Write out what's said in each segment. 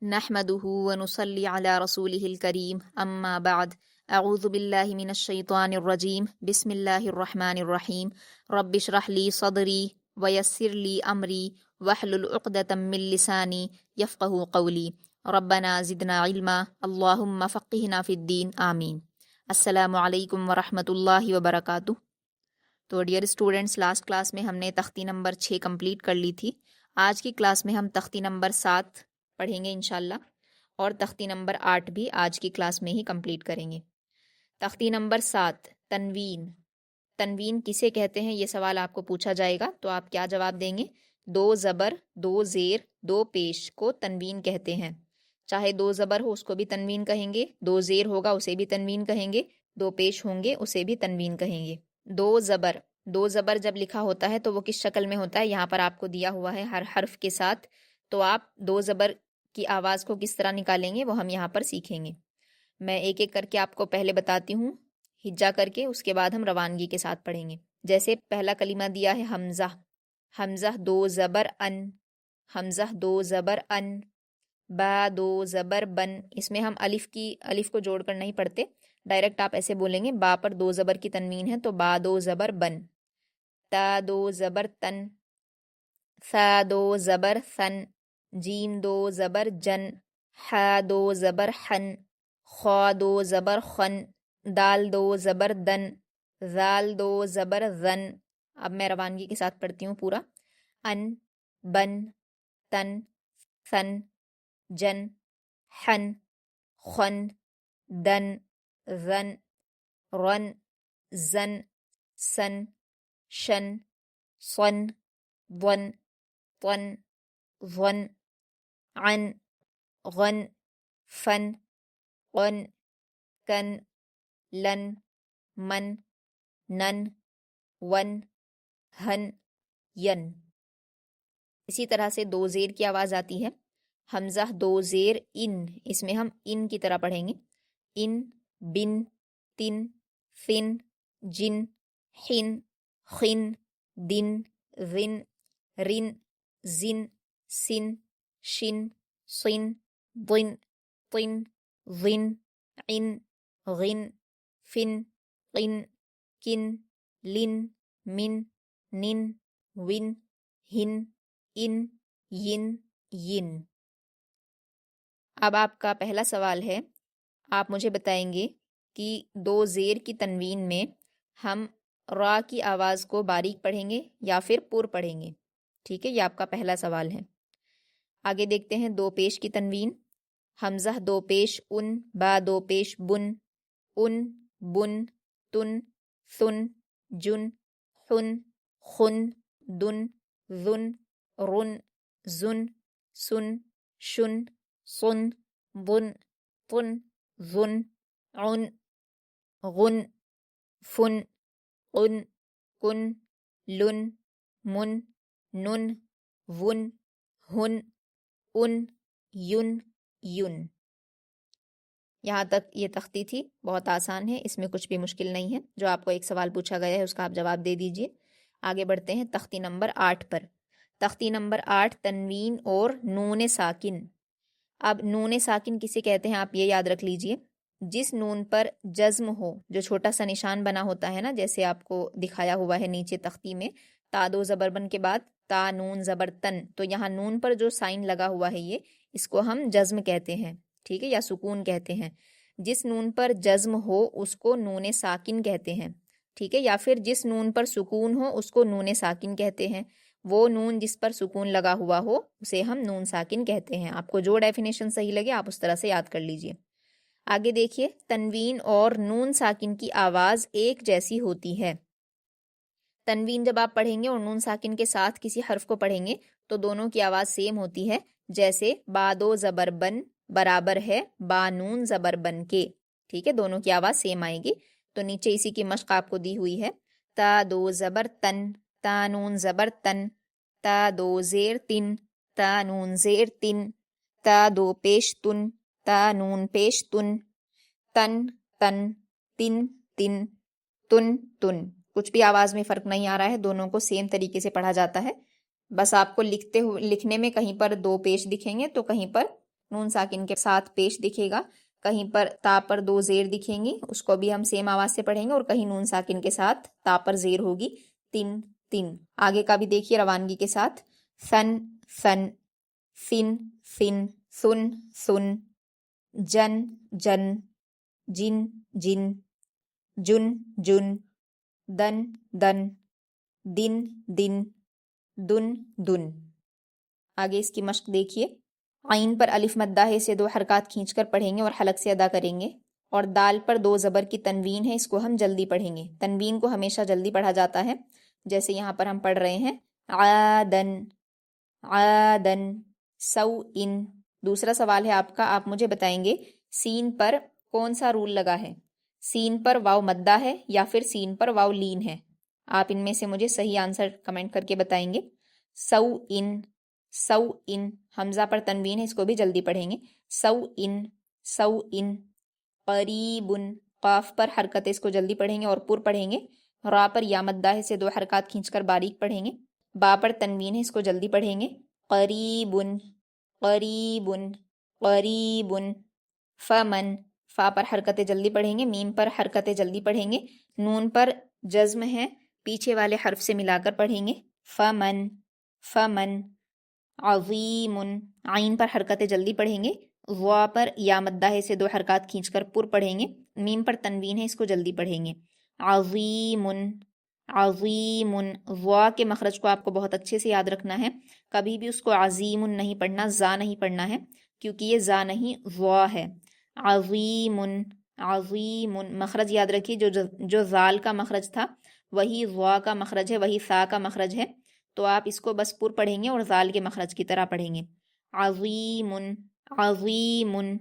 نحمده ونصلي على رسوله الكريم اما بعد اعوذ بالله من الشيطان الرجيم بسم الله الرحمن الرحيم رب اشرح لي صدري ويسر لي امري واحلل عقدة من لساني يفقهوا قولي ربنا زدنا علما اللهم فقهنا في الدين آمین۔ السلام علیکم ورحمۃ اللہ وبرکاتہ۔ تو ڈیئر اسٹوڈنٹس، لاسٹ کلاس میں ہم نے تختی نمبر 6 کمپلیٹ کر لی تھی۔ آج کی کلاس میں ہم تختی نمبر 7 پڑھیں گے انشاءاللہ، اور تختی نمبر 8 بھی آج کی کلاس میں ہی کمپلیٹ کریں گے۔ تختی نمبر 7، تنوین۔ تنوین کسے کہتے ہیں، یہ سوال آپ کو پوچھا جائے گا تو آپ کیا جواب دیں گے؟ 2 زبر، 2 زیر، 2 پیش کو تنوین کہتے ہیں۔ چاہے 2 زبر ہو اس کو بھی تنوین کہیں گے، 2 زیر ہوگا اسے بھی تنوین کہیں گے، 2 پیش ہوں گے اسے بھی تنوین کہیں گے۔ 2 زبر، 2 زبر جب لکھا ہوتا ہے تو وہ کس شکل میں ہوتا ہے؟ یہاں پر آپ کو دیا ہوا ہے ہر حرف کے ساتھ، تو آپ 2 زبر کی آواز کو کس طرح نکالیں گے وہ ہم یہاں پر سیکھیں گے۔ میں ایک ایک کر کے آپ کو پہلے بتاتی ہوں ہجا کر کے، اس کے بعد ہم روانگی کے ساتھ پڑھیں گے۔ جیسے پہلا کلمہ دیا ہے حمزہ، حمزہ 2 زبر ان، حمزہ 2 زبر ان۔ با 2 زبر بن، اس میں ہم الف کو جوڑ کر نہیں پڑھتے، ڈائریکٹ آپ ایسے بولیں گے۔ با پر 2 زبر کی تنوین ہے تو با 2 زبر بن۔ تا 2 زبر تن، ثا 2 زبر ثن، جیم 2 زبر جن، حا 2 زبر حن، خا 2 زبر خن، دال 2 زبر دن، ذال 2 زبر ذن۔ اب میں روانگی کے ساتھ پڑھتی ہوں پورا۔ ان، بن، تن، ثن، جن، حن، خن، دن، ذن، رن، زن، سن، شن، صن، ضن، طن، ظن، عن، غن، فن، قن، کن، لن، من، نن، ون، ہن، ین۔ اسی طرح سے 2 زیر کی آواز آتی ہے۔ حمزہ 2 زیر ان، اس میں ہم ان کی طرح پڑھیں گے۔ ان، بن، تن، فن، جن، حن، خن، دن، ذن، رن، زن، سن، شن، صن، ضن، طن، ظن، عن، غن، فن، قن، کن، لن، من، نن، ون، ہن، ان، ین، ین۔ اب آپ کا پہلا سوال ہے، آپ مجھے بتائیں گے کہ 2 زیر کی تنوین میں ہم را کی آواز کو باریک پڑھیں گے یا پھر پر پڑھیں گے؟ ٹھیک ہے، یہ آپ کا پہلا سوال ہے۔ آگے دیکھتے ہیں 2 پیش کی تنوین۔ حمزہ 2 پیش ان، با 2 پیش بن، ان، بن، تن، ثن، جن، حن، خن، دن، ذن، رن، زن، سن، شن، صن، ضن، طن، ظن، عن، غن، فن، قن، کن، لن، من، نن، ون، ہن، ان، ین، ین۔ یہاں تک یہ تختی تھی، بہت آسان ہے، اس میں کچھ بھی مشکل نہیں ہے۔ جو آپ کو ایک سوال پوچھا گیا ہے اس کا آپ جواب دے دیجئے۔ آگے بڑھتے ہیں تختی نمبر 8 پر۔ تختی نمبر 8، تنوین اور نون ساکن۔ اب نون ساکن کسے کہتے ہیں آپ یہ یاد رکھ لیجئے، جس نون پر جزم ہو، جو چھوٹا سا نشان بنا ہوتا ہے نا، جیسے آپ کو دکھایا ہوا ہے نیچے تختی میں، تا 2 زبر بن کے بعد تا نون زبر تن، تو یہاں نون پر جو سائن لگا ہوا ہے یہ، اس کو ہم جزم کہتے ہیں، ٹھیک ہے، یا سکون کہتے ہیں۔ جس نون پر جزم ہو اس کو نون ساکن کہتے ہیں، ٹھیک ہے، یا پھر جس نون پر سکون ہو اس کو نون ساکن کہتے ہیں۔ وہ نون جس پر سکون لگا ہوا ہو اسے ہم نون ساکن کہتے ہیں۔ آپ کو جو ڈیفینیشن صحیح لگے آپ اس طرح سے یاد کر لیجئے۔ آگے دیکھیے، تنوین اور نون ساکن کی آواز ایک جیسی ہوتی ہے۔ تنوین جب آپ پڑھیں گے اور نون ساکن کے ساتھ کسی حرف کو پڑھیں گے تو دونوں کی آواز سیم ہوتی ہے، جیسے با 2 زبر بن برابر ہے با نون زبر بن کے، ٹھیک ہے، دونوں کی آواز سیم آئے گی۔ تو نیچے اسی کی مشق آپ کو دی ہوئی ہے۔ تا 2 زبر تن، تا نون زبر تن، تا 2 زیر تن، تا نون زیر تن، تا 2 پیش تن، تا نون پیش تن، تن، تن، تن، تن، تن، تن۔ کچھ بھی آواز میں فرق نہیں آ رہا ہے، دونوں کو سیم طریقے سے پڑھا جاتا ہے۔ بس آپ کو لکھنے میں کہیں پر 2 پیش دکھیں گے تو کہیں پر नून साकिन के साथ पेश दिखेगा, कहीं पर ता पर 2 ज़ेर दिखेंगी, उसको भी हम सेम आवाज़ से पढ़ेंगे, और कहीं नून साकिन के साथ ता पर ज़ेर होगी, तिन तिन। आगे का भी देखिए रवानगी के साथ, सन सन, फिन फिन, सुन सुन, जन जन, जिन जिन, जुन जुन, दन दन, दिन दिन, दुन दुन। आगे इसकी मश्क देखिए, आइन पर अलिफ मद्दा है, इसे 2 हरकत खींचकर पढ़ेंगे और हलक से अदा करेंगे। और दाल पर 2 ज़बर की तनवीन है, इसको हम जल्दी पढ़ेंगे। तनवीन को हमेशा जल्दी पढ़ा जाता है, जैसे यहाँ पर हम पढ़ रहे हैं आदन आदन, सौ इन। दूसरा सवाल है आपका, आप मुझे बताएंगे सीन पर कौन सा रूल लगा है, सीन पर वाव मद्दा है या फिर सीन पर वाव लीन है। आप इनमें से मुझे सही आंसर कमेंट करके बताएंगे। सौ इन, सौ इन, हमजा पर तनवीन है, इसको भी जल्दी पढ़ेंगे। सौ इन, सौ इन। करीबुन, काफ पर हरकत है, इसको जल्दी पढ़ेंगे और पुर पढ़ेंगे। रा पर या मद्दा है, से 2 हरकत खींचकर बारीक पढ़ेंगे। बा पर तनवीन है, इसको जल्दी पढ़ेंगे। करीबुन करीबुन करीबुन। फमन, फा पर हरकतें जल्दी पढ़ेंगे, मीम पर हरकतें जल्दी पढ़ेंगे, नून पर जज्म है, पीछे वाले हर्फ से मिलाकर पढ़ेंगे। फमन फमन। अज़ीमुन, आइन पर हरकतें जल्दी पढ़ेंगे, वा पर या मद्दा है, से 2 हरकत खींचकर पुर पढ़ेंगे। मीम पर तनवीन है, इसको जल्दी पढ़ेंगे। अज़ीमुन अज़ीमुन। वा के मखरज को आपको बहुत अच्छे से याद रखना है, कभी भी उसको अज़ीमुन नहीं पढ़ना, जा नहीं पढ़ना है, क्योंकि ये जा नहीं वा है। अज़ीमुन अज़ीमुन, मखरज याद रखिए, जो जाल का मखरज था वही वा का मखरज है, वही सा का मखरज है, तो आप इसको बस पुर पढ़ेंगे और जाल के मखरज की तरह पढ़ेंगे। अज़ीमुन अज़ीमुन।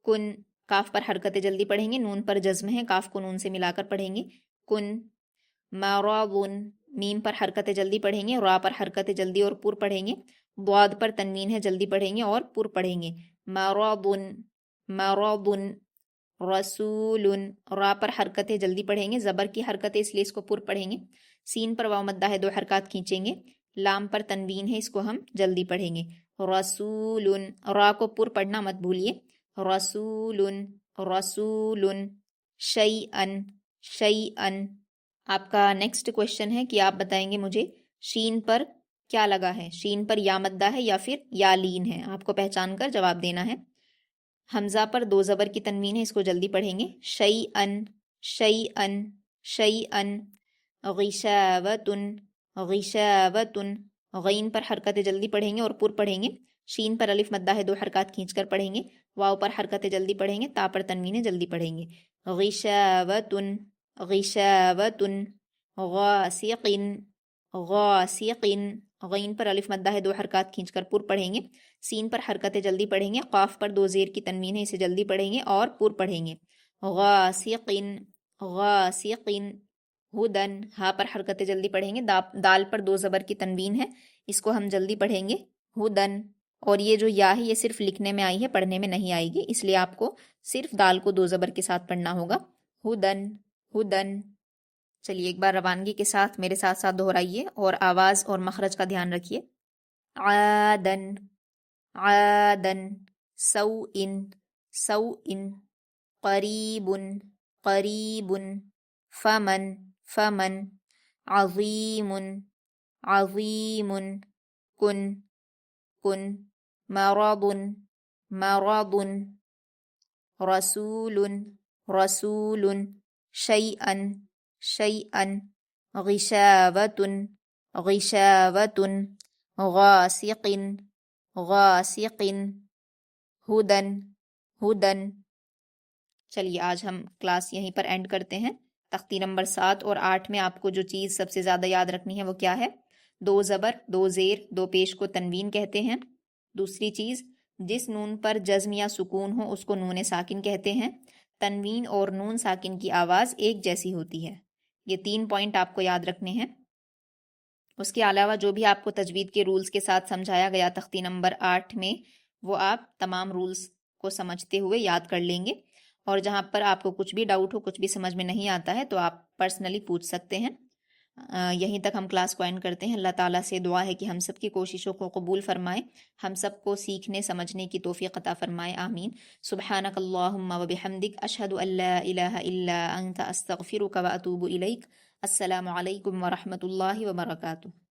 कुन, काफ पर हरकतें जल्दी पढ़ेंगे, नून पर जज्म है, काफ को नून से मिलाकर पढ़ेंगे। कुन। मराबुन, मीम पर हरकतें जल्दी पढ़ेंगे, रा पर हरकतें जल्दी और पुर पढ़ेंगे। द्वाद पर तनवीन है, जल्दी पढ़ेंगे और पुर पढ़ेंगे। मराबुन मराबुन। रसूलुन, रा पर हरकतें जल्दी पढ़ेंगे, ज़बर की हरकतें इसलिए इसको पुर पढ़ेंगे। सीन पर वाव मद्दा है, 2 हरकत खींचेंगे। लाम पर तनवीन है, इसको हम जल्दी पढ़ेंगे। रसूलुन, रा को पुर पढ़ना मत भूलिए। रसूलुन रसूलुन। शैअन शैअन। आपका नेक्स्ट क्वेश्चन है कि आप बताएंगे मुझे शीन पर क्या लगा है, शीन पर या मद्दा है या फिर या लीन है, आपको पहचान कर जवाब देना है। हमजा पर 2 ज़बर की तनवीन है, इसको जल्दी पढ़ेंगे। शैअन शैअन शैअन। गिशावतुन गिशावतुन। गईन पर हरकतें जल्दी पढ़ेंगे और पुर पढ़ेंगे। शीन पर अलिफ मद्दा है, 2 हरकत खींचकर पढ़ेंगे। वाव पर हरकतें जल्दी पढ़ेंगे, ता पर तनवीन है, जल्दी पढ़ेंगे। गिशावतुन गिशावतुन। गासिकिन गासिकिन। गईन पर अलिफ मद्दा है, 2 हरकत खींचकर पुर पढ़ेंगे। सीन पर हरकतें जल्दी पढ़ेंगे, काफ पर 2 ज़ेर की तनवीन है, इसे जल्दी पढ़ेंगे और पुर पढ़ेंगे। गासिकिन गासिकिन। हुदन, हा पर हरकतें जल्दी पढ़ेंगे, दाल पर 2 ज़बर की तनवीन है, इसको हम जल्दी पढ़ेंगे। हुदन। और ये जो या है, ये सिर्फ लिखने में आई है, पढ़ने में नहीं आएगी, इसलिए आपको सिर्फ दाल को 2 ज़बर के साथ पढ़ना होगा। हुदन हुदन। चलिए एक बार रवानगी के साथ मेरे साथ साथ दोहराइए और आवाज़ और मखरज का ध्यान रखिए। आदन आदन। सौइन सौइन। करीबुन करीबुन। फमन फमन। अज़ीमुन अज़ीमुन। कुन कुन। मराबुन मराबुन। रसूलुन रसूलुन। शैअन शैअन। गिशावतुन गिशावतुन। गासिकिन गासिकिन। हुदन हुदन। चलिए आज हम क्लास यहीं पर एंड करते हैं। तख्ती नंबर 7 और 8 में आपको जो चीज़ सबसे ज़्यादा याद रखनी है वो क्या है? 2 ज़बर 2 ज़ेर 2 पेश को तनवीन कहते हैं। दूसरी चीज़, जिस नून पर जज्म या सुकून हो उसको नून साकिन कहते हैं। तनवीन और नून साकिन की आवाज़ एक जैसी होती है। ये 3 पॉइंट आपको याद रखने हैं। उसके अलावा जो भी आपको तजवीद के रूल्स के साथ समझाया गया तख्ती नंबर 8 में, वो आप तमाम रूल्स को समझते हुए याद कर लेंगे। और जहाँ पर आपको कुछ भी डाउट हो, कुछ भी समझ में नहीं आता है, तो आप पर्सनली पूछ सकते हैं। یہیں تک ہم کلاس کو اینڈ کرتے ہیں۔ اللہ تعالیٰ سے دعا ہے کہ ہم سب کی کوششوں کو قبول فرمائے، ہم سب کو سیکھنے سمجھنے کی توفیق عطا فرمائے، آمین۔ سبحانک اللہم و بحمدک، اشہد ان لا الہ الا انت، استغفرک و اتوب الیک۔ السلام علیکم ورحمۃ اللہ وبرکاتہ۔